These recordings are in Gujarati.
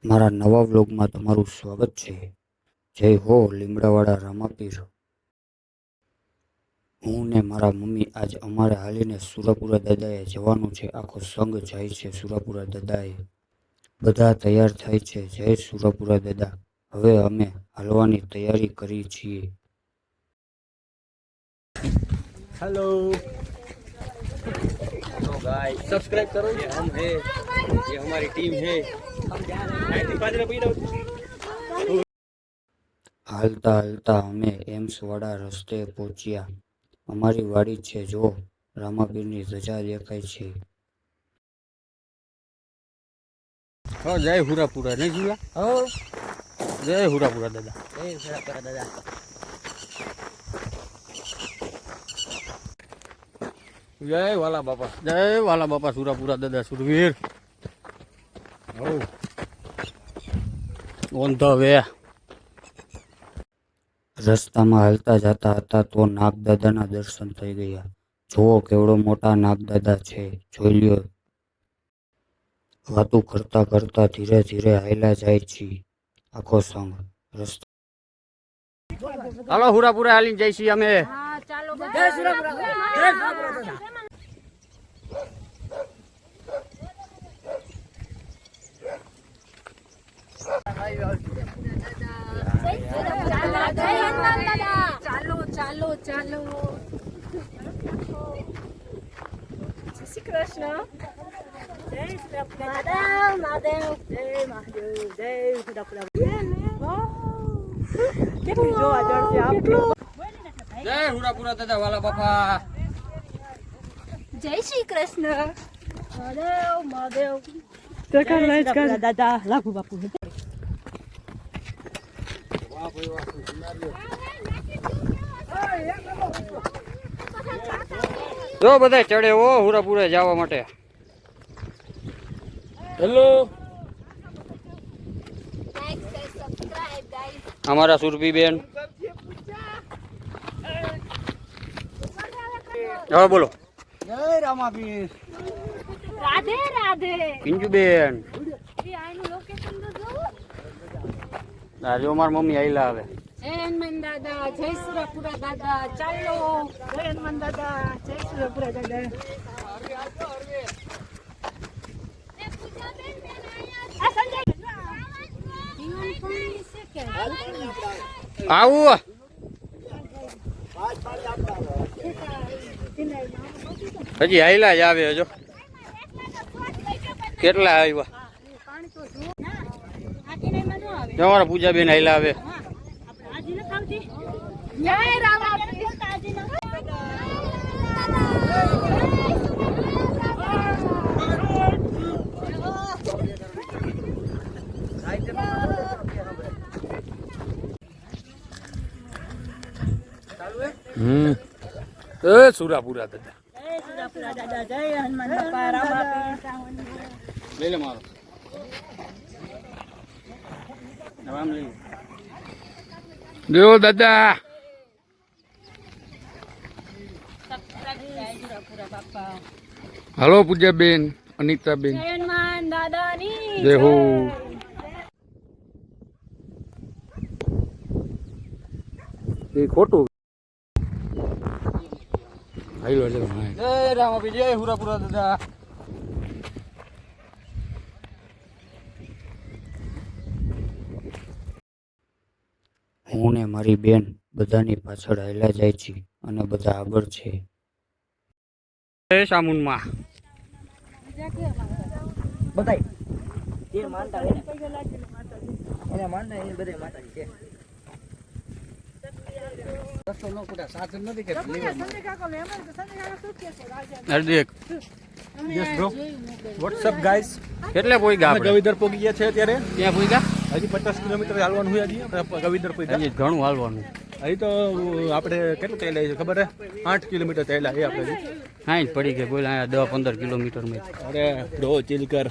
મારા નવા વ્લોગમાં તમારું સ્વાગત છે। જય હો લીમડાવાળા રામાપીર। હું ને મારા મમ્મી આજ અમારે હાલીને સુરાપુરા દાદાએ જવાનું છે। આખો સંઘ જાય છે સુરાપુરા દાદાએ। બધા તૈયાર થાય છે। જય સુરાપુરા દાદા। હવે અમે હાલવાની તૈયારી કરી છીએ। हेलो तो गाइस सब्सक्राइब करो। ये हम है, ये हमारी टीम है। हम जा रहे हैं। હાલતા હાલતા અમે એમ્સવાળા રસ્તે પહોંચ્યા। અમારી વાડી છે, જો રામાપીરની ધજા દેખાય છે। हाँ जय हुरापुरा नहीं जुला। हाँ जय हुरापुरा दादा। जय हुरापुरा दादा। जय वाला बापा सुरापुरा दादा सुरवीर। On the way. રસ્તામાં હાલતા જતા હતા તો નાગદાદાના દર્શન થઈ ગયા। જુઓ કેવડો મોટા નાગદાદા છે, જોઈ લ્યો। વાતું કરતા કરતા ધીરે ધીરે હાલ્યા જાય છીએ આખો સંઘ। રસ્તા હાલો હુરાપુરા હાલીને જઈ છીએ અમે। હા ચાલો જય સુરાપુરા જય સુરાપુરા ચાલો ચાલો ચાલો। જય શ્રી કૃષ્ણ। જય સુરાપુરા મહાદેવ જય મહાદેવ જય સુરાપુરા। કેટલી જોવા જળશે આપણે। જય હુરાપુરા દાદા વાલા બાપા। જય શ્રી કૃષ્ણ મહાદેવ મહાદેવ દાદા લાગુ બાપુ। જો બધા ચડે ઓ હુરાપુરા જવા માટે। હેલો हमारा सुरभि बेन। हाँ बोलो जय रामापीर। राधे राधे। पिंजू बेन ये आइनु लोकेशन तो जो आज हमार मम्मी आइला हवे। जय हनुमान दादा जय सुरापुरा दादा चालो। जय हनुमान दादा जय सुरापुरा दादा। आ संजय जीवन कोणी से के આવું હજી આઈલા જ આવે જો કેટલા આવ્યા। તમારા પૂજાબેન આઈલા આવે। જય રામા સુરાપુરા દાદા। જય સુરાપુરા દાદા જય હનુમાન બાપા રામાપીર। લઈ લે મારો નામ લઈ દેવો દાદા। સુરાપુરા બાપા હાલો પૂજાબેન અનિતાબેન। જય હનુમાન દાદાની જય હો। એ ખોટું જય રામાપીર જય હુરાપુરા દાદા। હું ને મારી બેન બધાની પાછળ હાલ્યા જાય છે અને બધા આગળ છે। જય સામુનમાં बताई ये मानता है એને માનતા એ બધે માતાજી છે। હાર્દિક યસ બ્રો વોટ્સઅપ ગાઈસ। કેટલે પોઈ ગયા આપણે? ગવિદર પોગી ગયા છે અત્યારે। ક્યાં પોઈ ગયા? હજી 50 કિલોમીટર હાલવાનું હોય હજી ગવિદર પોગી હજી ઘણું હાલવાનું। હજી તો આપણે કેટલું ચાલ્યા છે ખબર હે 8 કિલોમીટર ચાલ્યા છે આપણે। હા જ પડી ગઈ બોલ અહીંયા 10-15 કિલોમીટરમાં। અરે બ્રો ચીલ કર।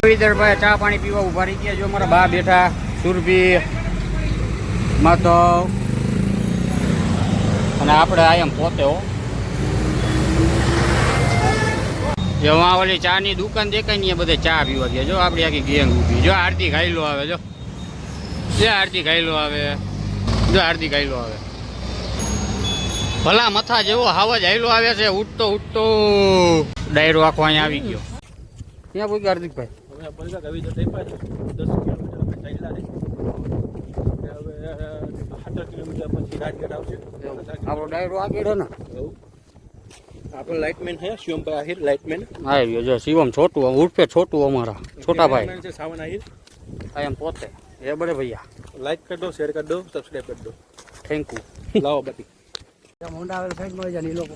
વિદરભાઈ ચા પાણી પીવા ઉભા રહી ગયા। જો અમારા બા બેઠા સુરભી માધવ અને આપણે આયમ પોતે હો। જો આ ઓલી ચાની દુકાન દેખાય ને બધે ચા પીવા ગયા. જો આપણી આખી ગેંગ ઊભી. જો આરતી ખાઈલો આવે. જો આરતી ખાઈલો આવે. જો આરતી ખાઈલો આવે. ભલા મથા જેવો હાવજ હાઈલો આવે છે. ઉઠતો ઉઠતો ડાયરો આખો અહીંયા આવી ગયો. ત્યાં કોઈ હાર્દિકભાઈ હવે બલગા કવિ તો થઈ પાછું 10 કિલોમીટર આપણે ચાલ્યા રે. હવે 18 કિલોમીટર પછી રાજગઢ આવશે. આપણો ડાયરો આગળ ને આપણો લાઇટમેન છે શિવમભાઈ આહિર લાઇટમેન. આવી ગયો. જો શિવમ છોટું ઉર્ફે છોટું અમારા છોટા ભાઈ લાઇટમેન છે સાવન આહિર. આ એમ પોતે એ બડે ભૈયા. લાઈક કરી દો, શેર કરી દો, સબસ્ક્રાઇબ કરી દો. Thank you. લાવો બાકી મોંડા આવેલ સાઈડ માં જાય ને લોકો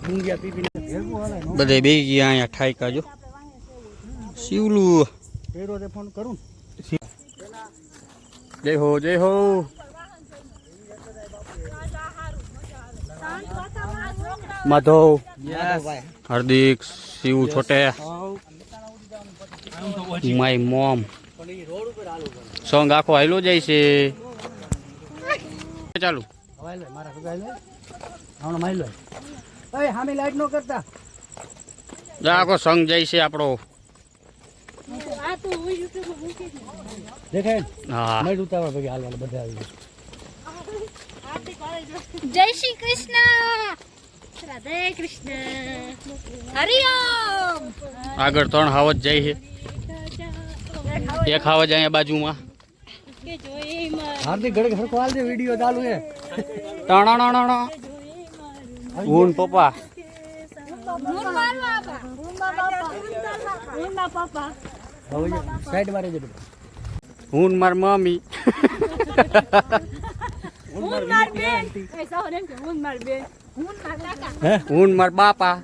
મુંગિયા પીપીને ભેગું હાલે બધે બેસી ગયા અહીંયા ઠાઈકા. જો શિવલું પેરો તે ફોન કરું જય હો જય હો. માધવ હાર્દિક શિવ છોટે માય મોમ સોંગ આખો હાઈલો જાય છે. ચાલુ હવાઈ મારા સુગાઈ લે હમણાં માઈ લો એ હામી લાઈટ નો કરતા આખો સંગ જાય છે આપણો. દેખાય હા મેં ઉતાવળ ભાઈ હાલવા બધા આવી જય શ્રી કૃષ્ણ રાધે કૃષ્ણ હરિઓમ. આગળ 3 હાવજ જાય છે. એક હાવજ અહીંયા બાજુમાં. હાર્દિક ઘડે સરખો હાલ દે વિડીયો ચાલુ છે ટાણા ઊન પપ્પા હવે સાઈડ મારે છે બધું હું માર મમ્મી હું માર બાપા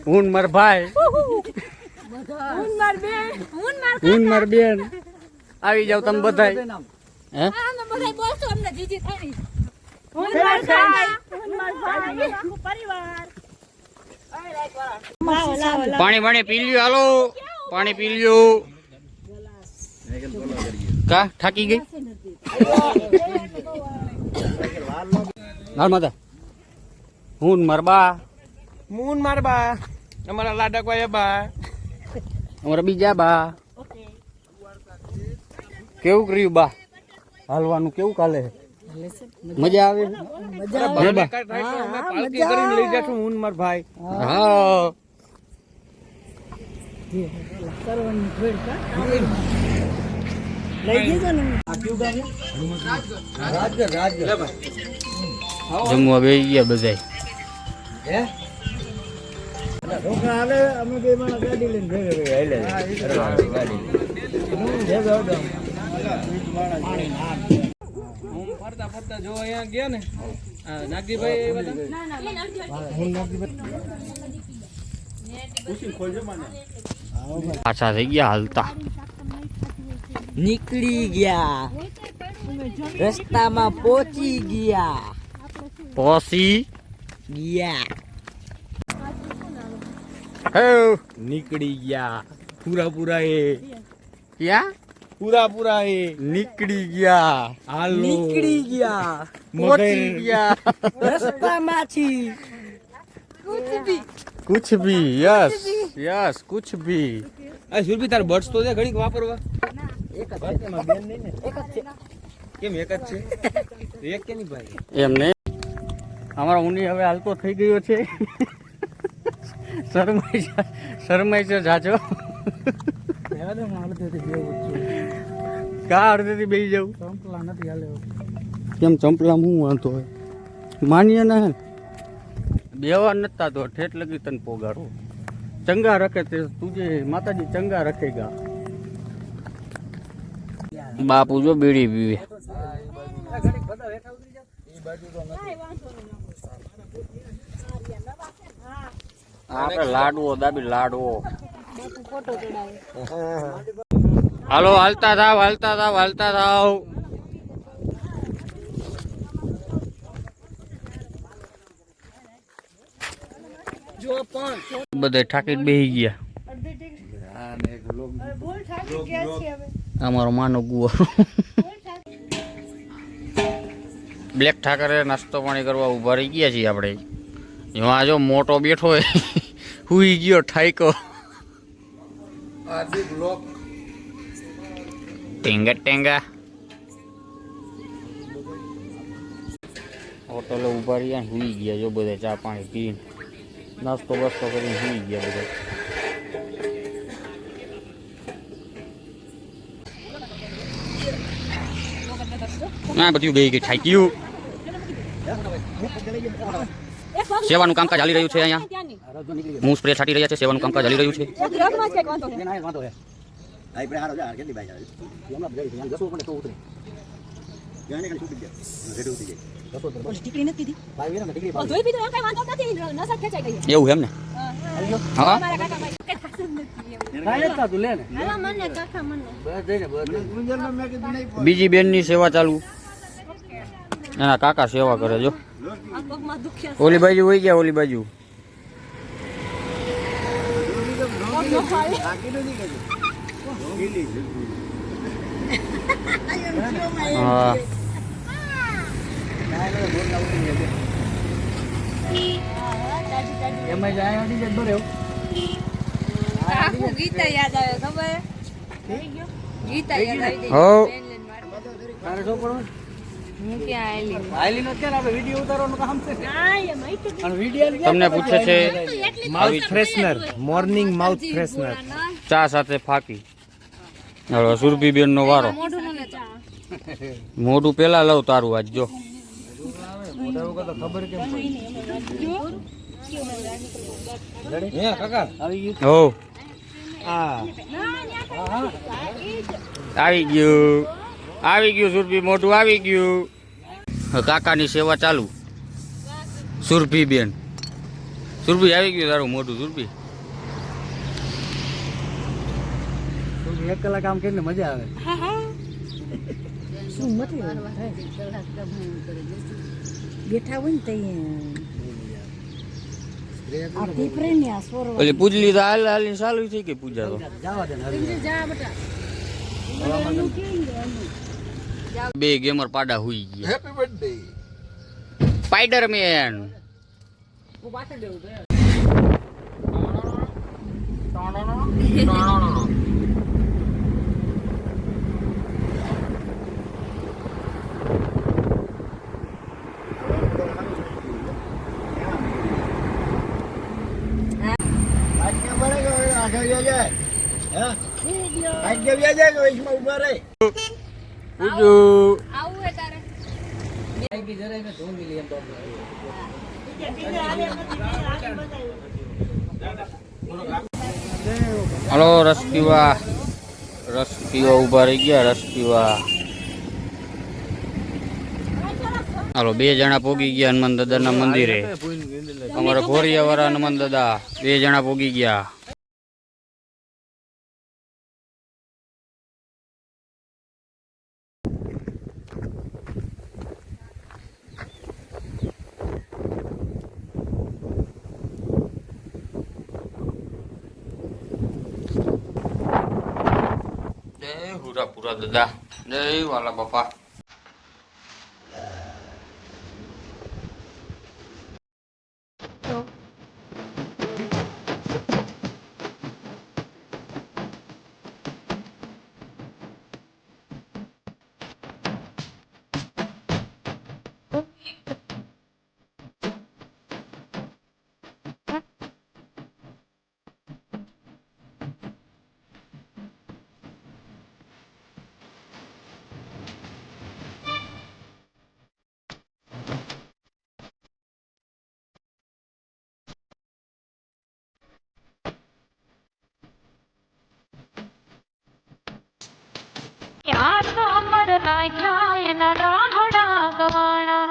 હું માર ભાઈ હું માર બેન. આવી જાવ તમે બધાય. હે પાણી પાણી પી લ્યો. હાલો પાણી પી લ્યો. કા થાકી ગઈ હાલ માતા. હું માર બા મૂન માર બા અમારા લાડક વાય બા અમારા બીજા બા. કેવું કર્યું બા? હાલવાનું કેવું કાલે? મજા આવે? પાલકી કરીને લઈ જાશું મૂન માર ભાઈ. હા જમવા બે ગયા બધા. અમે બે માણસ ગાડી લઈને ભેગા ફરતા ફરતા જો અહીંયા ગયા ને નાગજીભાઈ પાછા થઈ ગયા હાલતા. નીકળી ગયા રસ્તામાં પહોંચી ગયા પોસી ગયા હે નીકળી ગયા પૂરા એ ક્યાં પૂરા એ નીકળી ગયા. હાલો નીકળી ગયા પહોંચી ગયા. રસ્તામાંથી कुछ भी यस यस कुछ भी. આ સુરભી તાર બર્ડ્સ તો છે ઘડીક વાપરવા. એક જ છે એમાં બેન નહીં ને એક જ છે કેમ એક જ છે એક કે નહીં ભાઈ? એમ નહીં. અમારો ઊની હવે હાલતો થઈ ગયો છે. શરમાઈ છે જાજો. રહેવા દે હું હાલતેથી બેવું જ છું કા અડધેથી બેસી જાઉં? સંપલા નથી હાલે કેમ ચંપલામાં હું વાંધો હોય? માનીએ ને બેવા નતા તો ઠેઠ લગી તને પોગાડો. ચંગા રખે તે તુજે માતાજી ચંગા રખેગા. બાપુ જો બીડી પીવે. આપણે લાડવો દાબી લાડવો. હાલો હાલતા થાવ હાલતા થાવ હાલતા થાવ. બધે ઠાકી બેસી ગયા. અમારો માનો ગુવા બ્લેક ઠાકરે નાસ્તો પાણી કરવા ઉભા રહી ગયા છીએ આપણે. એમાં જો મોટો બેઠો હોય હુઈ ગયો ઠાઈકો આજે બ્લોક ટેંગા ટેંગા હોટલે ઉભા રહ્યા ને હુઈ ગયા જો બધા ચા પાણી પીને નાસ્તો બસ્તો કરીને હુઈ ગયા બધા ના બધું બે ગઈ ઠાક્યું સેવાનું કામકાજ ચાલી રહ્યું છે અહીંયા હું સ્પ્રે છાંટી રહ્યા છે સેવાનું કામકાજ ચાલી રહ્યું છે એવું એમ ને હા બીજી બેનની સેવા ચાલુ એના કાકા સેવા કરે જો ઓલી બાજુ હોઈ ગયા ઓલી બાજુ હા એમાં જાય બરે ગીતા યાદ આવે ખબર ગીતા યાદ આવી હો તારે શું પડવાનું હું ક્યાં આયલી નો ક્યારે આપણે વિડિયો ઉતારવાનું કામ છે અને વિડિયો તમને પૂછે છે mouth freshener morning mouth freshener ચા સાથે ફાકી હવે સુરભી બેન નો વારો મોઢું પેલા લઉં તારું આજ જો ખબર કેમ હે કાકા આવી ગયું હો આ આવી ગયું સુરભી મોઢું આવી ગયું હવે કાકાની સેવા ચાલુ સુરભી બેન સુરભી આવી ગયું તારું મોઢું સુરભી એક કલાક કામ કરીને મજા આવે શું મતલબ બેઠા હોય ને આ ટીપરે ને આ સોરવા ઓલી પૂજલી તો હાલ હાલી ચાલુ થઈ ગઈ પૂજા તો જવા દે જા બેટા બે ગેમર પાડા હુઈ ગયા હેપી બર્થડે સ્પાઈડરમેન પૂજુ આવું હે તારે હલો રસ પીવા ઉભા રહી ગયા રસ પીવા હાલો બે જણા પોગી ગયા હનુમાન દાદાના મંદિરે અમારા ઘોરિયા વાળા હનુમાન દાદા બે જણા પોગી ગયા જય હુરાપુરા દાદા જય વાલા બાપા यार तो अमर लाइया ना राहड़ा गवाना